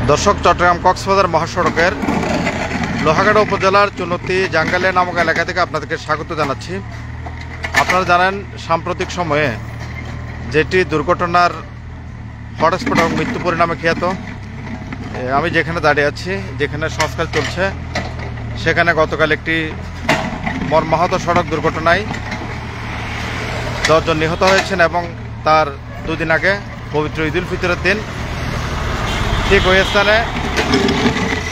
দর্শক, চট্টগ্রাম কক্সবাজার মহাসড়কের লোহাগাড়া উপজেলার চুনতি জাঙ্গালিয়া নামক এলাকা থেকে আপনাদেরকে স্বাগত জানাচ্ছি। আপনারা জানেন, সাম্প্রতিক সময়ে যেটি দুর্ঘটনার হটস্পট এবং মৃত্যু পরিণামে খ্যাত, আমি যেখানে দাঁড়িয়ে আছি, যেখানে সংস্কার চলছে, সেখানে গতকাল একটি মর্মাহত সড়ক দুর্ঘটনায় 10 জন নিহত হয়েছেন এবং তার দুদিন আগে পবিত্র ঈদ উল ফিতরের দিন ঠিক ওই স্থানে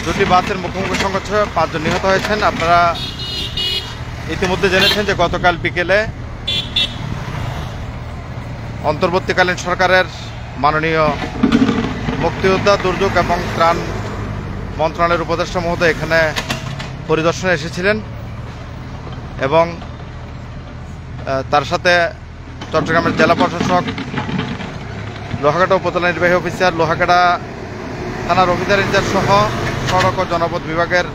দুটি বাসের মুখোমুখি সংঘর্ষে 5 জন নিহত হয়েছেন। আপনারা ইতিমধ্যে জেনেছেন যে গতকাল বিকেলে অন্তর্বর্তীকালীন সরকারের মাননীয় মুক্তিযোদ্ধা, দুর্যোগ এবং ত্রাণ মন্ত্রণালয়ের উপদেষ্টা মহোদয় এখানে পরিদর্শনে এসেছিলেন এবং তার সাথে চট্টগ্রামের জেলা প্রশাসক, লোহাগাড়া উপজেলা নির্বাহী অফিসার, লোহাগাড়া থানার অফিসার ইনচার্জ সহ সড়ক ও জনপথ বিভাগের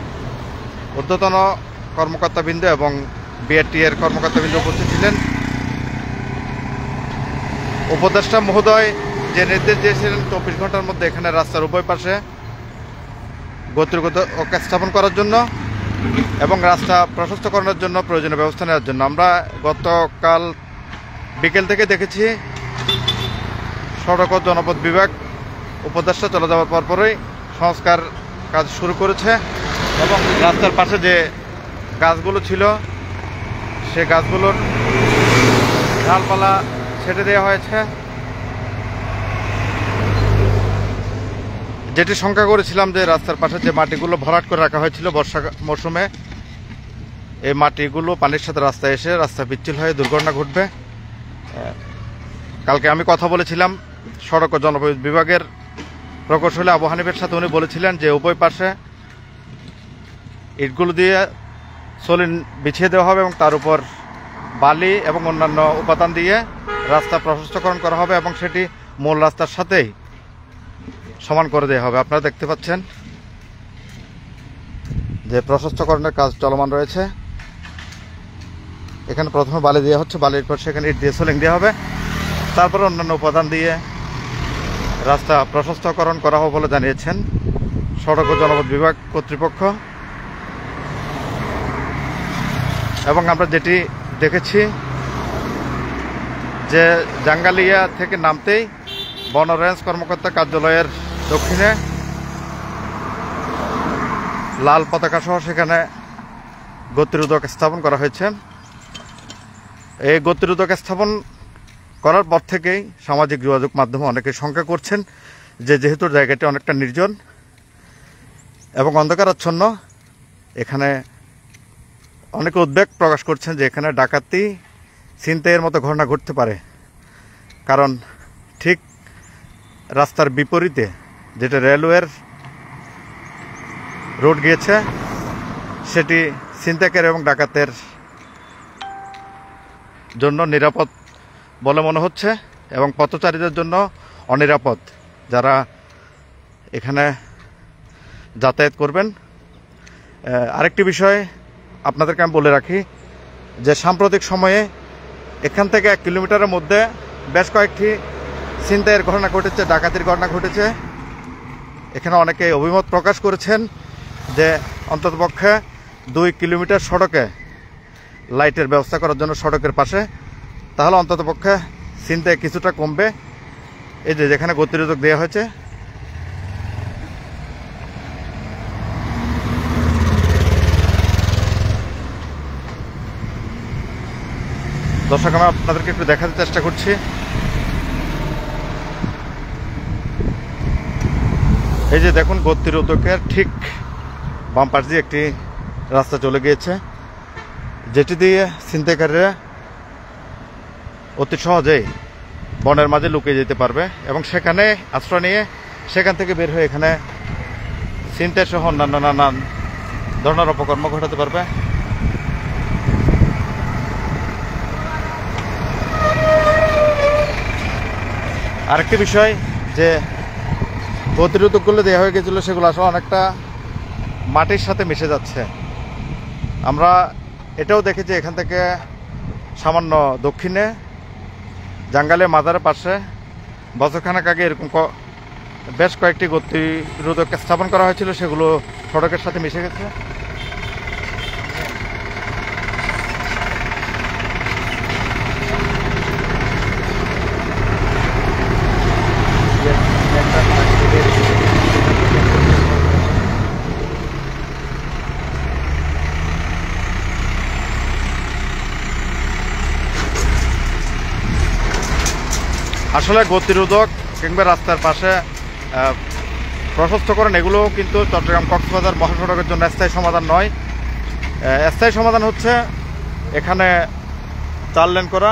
ঊর্ধ্বতন কর্মকর্তাবৃন্দ এবং বিআরটি এর কর্মকর্তাবৃন্দ উপস্থিত ছিলেন। উপদেষ্টা মহোদয় যে নির্দেশ দিয়েছিলেন 24 ঘন্টার মধ্যে এখানে রাস্তার উভয় পাশে গতিরোধক স্থাপন করার জন্য এবং রাস্তা প্রশস্তকরণের জন্য প্রয়োজনীয় ব্যবস্থা নেওয়ার জন্য, আমরা গতকাল বিকেল থেকে দেখেছি সড়ক ও জনপথ বিভাগ উপদেষ্টা চলে যাওয়ার পরপরই সংস্কার কাজ শুরু করেছে এবং রাস্তার পাশে যে গাছগুলো ছিল সে গাছগুলোর ডালপালা ছেটে দেওয়া হয়েছে। যেটি শঙ্কা করেছিলাম যে রাস্তার পাশে যে মাটিগুলো ভরাট করে রাখা হয়েছিল বর্ষা মৌসুমে, এই মাটিগুলো পানির সাথে রাস্তায় এসে রাস্তা পিচ্ছিল হয়ে দুর্ঘটনা ঘটবে। কালকে আমি কথা বলেছিলাম সড়ক ও জনপথ বিভাগের প্রকৌশলী আবু হানিফের সাথে, উনি বলেছিলেন যে উভয় পাশে ইটগুলো দিয়ে সলিন বিছিয়ে দেওয়া হবে এবং তার উপর বালি এবং অন্যান্য উপাদান দিয়ে রাস্তা প্রশস্তকরণ করা হবে এবং সেটি মূল রাস্তার সাথেই সমান করে দেওয়া হবে। আপনারা দেখতে পাচ্ছেন যে প্রশস্তকরণের কাজ চলমান রয়েছে। এখানে প্রথমে বালি দেওয়া হচ্ছে, বালির পর সেখানে ইট দিয়ে সোলিং দেওয়া হবে, তারপরে অন্যান্য উপাদান দিয়ে রাস্তা প্রশস্তকরণ করা হবে বলে জানিয়েছেন সড়ক ও জনপথ বিভাগ কর্তৃপক্ষ। এবং আমরা যেটি দেখেছি যে জাঙ্গালিয়া থেকে নামতেই বন রেঞ্জ কর্মকর্তা কার্যালয়ের দক্ষিণে লাল পতাকা সহ সেখানে গতিরোধক স্থাপন করা হয়েছে। এই গতিরোধক স্থাপন করার পর থেকেই সামাজিক যোগাযোগ মাধ্যমে অনেকে শঙ্কা করছেন যে যেহেতু জায়গাটি অনেকটা নির্জন এবং অন্ধকারাচ্ছন্ন, এখানে অনেকে উদ্বেগ প্রকাশ করছেন যে এখানে ডাকাতি, ছিনতাইয়ের মতো ঘটনা ঘটতে পারে। কারণ ঠিক রাস্তার বিপরীতে যেটা রেলওয়ের রোড গিয়েছে সেটি ছিনতাইকারী এবং ডাকাতের জন্য নিরাপদ বলে মনে হচ্ছে এবং পথচারীদের জন্য অনিরাপদ যারা এখানে যাতায়াত করবেন। আরেকটি বিষয় আপনাদেরকে আমি বলে রাখি যে সাম্প্রতিক সময়ে এখান থেকে 1 কিলোমিটারের মধ্যে বেশ কয়েকটি ছিনতাইয়ের ঘটনা ঘটেছে, ডাকাতির ঘটনা ঘটেছে। এখানে অনেকে অভিমত প্রকাশ করেছেন যে অন্ততপক্ষে 2 কিলোমিটার সড়কে লাইটের ব্যবস্থা করার জন্য সড়কের পাশে, তাহলে অন্ততপক্ষে ছিনতাই কিছুটা কমবে। এই যে যেখানে গতিরোধক দেওয়া হয়েছে, দর্শক আমি আপনাদেরকে একটু দেখাতে চেষ্টা করছি। এই যে দেখুন, গতিরোধকের ঠিক বাম পাশ দিয়ে একটি রাস্তা চলে গিয়েছে যেটি দিয়ে ছিনতাইকারীরা অতি সহজেই বনের মাঝে লুকিয়ে যেতে পারবে এবং সেখানে আশ্রয় নিয়ে সেখান থেকে বের হয়ে এখানে ছিনতাই সহ অন্যান্য নানান ধরনের অপকর্ম ঘটাতে পারবে। আরেকটি বিষয় যে গতিরোধকগুলো দেওয়া হয়ে গেছিলো সেগুলো আসলে অনেকটা মাটির সাথে মিশে যাচ্ছে। আমরা এটাও দেখেছি এখান থেকে সামান্য দক্ষিণে জাঙ্গালিয়া মাজারের পাশে বছরখানেক আগে এরকম বেশ কয়েকটি গতিরোধক স্থাপন করা হয়েছিল, সেগুলো সড়কের সাথে মিশে গেছে। আসলে গতিরোধক কিংবা রাস্তার পাশে প্রশস্তকরণ এগুলো কিন্তু চট্টগ্রাম কক্সবাজার মহাসড়কের জন্য স্থায়ী সমাধান নয়। স্থায়ী সমাধান হচ্ছে এখানে 4 লেন করা।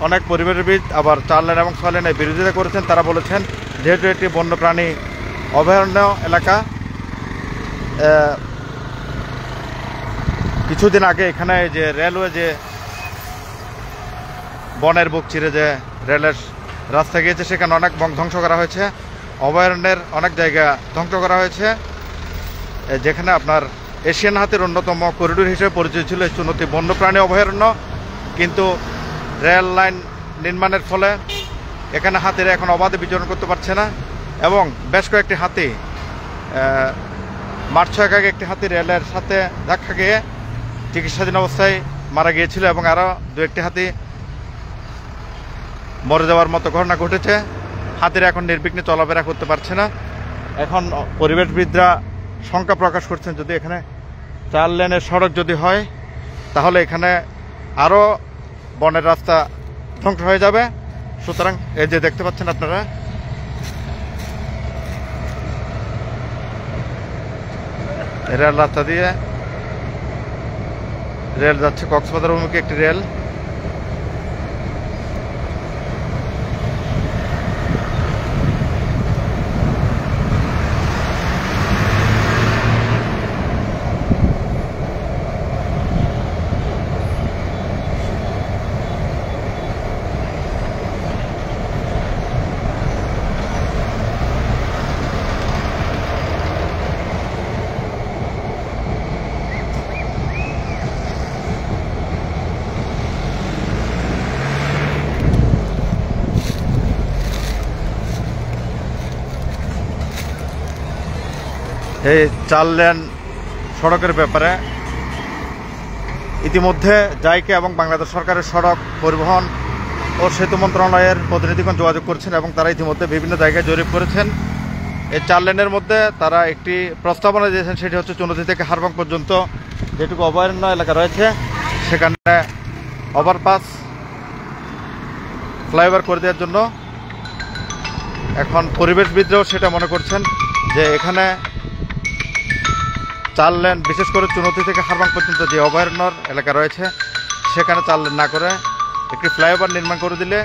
অনেক পরিবেশবিদ আবার 4 লেন এবং 6 লেনের বিরোধিতা করেছেন। তারা বলেছেন যেহেতু এটি বন্যপ্রাণী অভয়ারণ্য এলাকা, কিছুদিন আগে এখানে যে রেলওয়ে যে বনের বুক চিরে যে রেলের রাস্তা গিয়েছে সেখানে অনেক বন ধ্বংস করা হয়েছে। অভয়ারণ্যের অনেক জায়গা ধ্বংস করা হয়েছে, যেখানে আপনার এশিয়ান হাতির অন্যতম করিডোর হিসেবে পরিচিত ছিল এই চুনতি বন্যপ্রাণী অভয়ারণ্য। কিন্তু রেল লাইন নির্মাণের ফলে এখানে হাতিরা এখন অবাধে বিচরণ করতে পারছে না এবং বেশ কয়েকটি হাতি মার্চ 6 আগে একটি হাতি রেলের সাথে ধাক্কা গিয়ে চিকিৎসাধীন অবস্থায় মারা গিয়েছিল এবং আরও 2-1টি হাতি মরে যাওয়ার মতো ঘটনা ঘটেছে। হাতিরা এখন নির্বিঘ্নে চলাফেরা করতে পারছে না। এখন পরিবেশবিদরা শঙ্কা প্রকাশ করছেন যদি এখানে 4 লেনের সড়ক যদি হয় তাহলে এখানে আরও বনের রাস্তা ধ্বংস হয়ে যাবে। সুতরাং এই যে দেখতে পাচ্ছেন আপনারা, রেল রাস্তা দিয়ে রেল যাচ্ছে কক্সবাজার অভিমুখে একটি রেল। এই 4 লেন সড়কের ব্যাপারে ইতিমধ্যে জাইকা এবং বাংলাদেশ সরকারের সড়ক পরিবহন ও সেতু মন্ত্রণালয়ের প্রতিনিধিগণ যোগাযোগ করছেন এবং তারা ইতিমধ্যে বিভিন্ন জায়গায় জরিপ করেছেন। এই 4 লেনের মধ্যে তারা একটি প্রস্তাবনা দিয়েছেন, সেটি হচ্ছে চুনতি থেকে হারবাং পর্যন্ত যেটুকু অভয়ারণ্য এলাকা রয়েছে সেখানে ওভারপাস ফ্লাইওভার করে দেওয়ার জন্য। এখন পরিবেশবিদরাও সেটা মনে করছেন যে এখানে 4 লেন, বিশেষ করে চুনতি থেকে হারবাং পর্যন্ত যে অভয়ারণ্যর এলাকা রয়েছে সেখানে 4 লেন না করে একটি ফ্লাইওভার নির্মাণ করে দিলে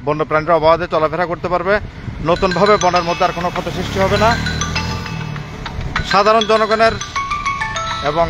বন্যপ্রাণীরা অবাধে চলাফেরা করতে পারবে। নতুনভাবে বনের মধ্যে আর কোনো ক্ষতি সৃষ্টি হবে না। সাধারণ জনগণের এবং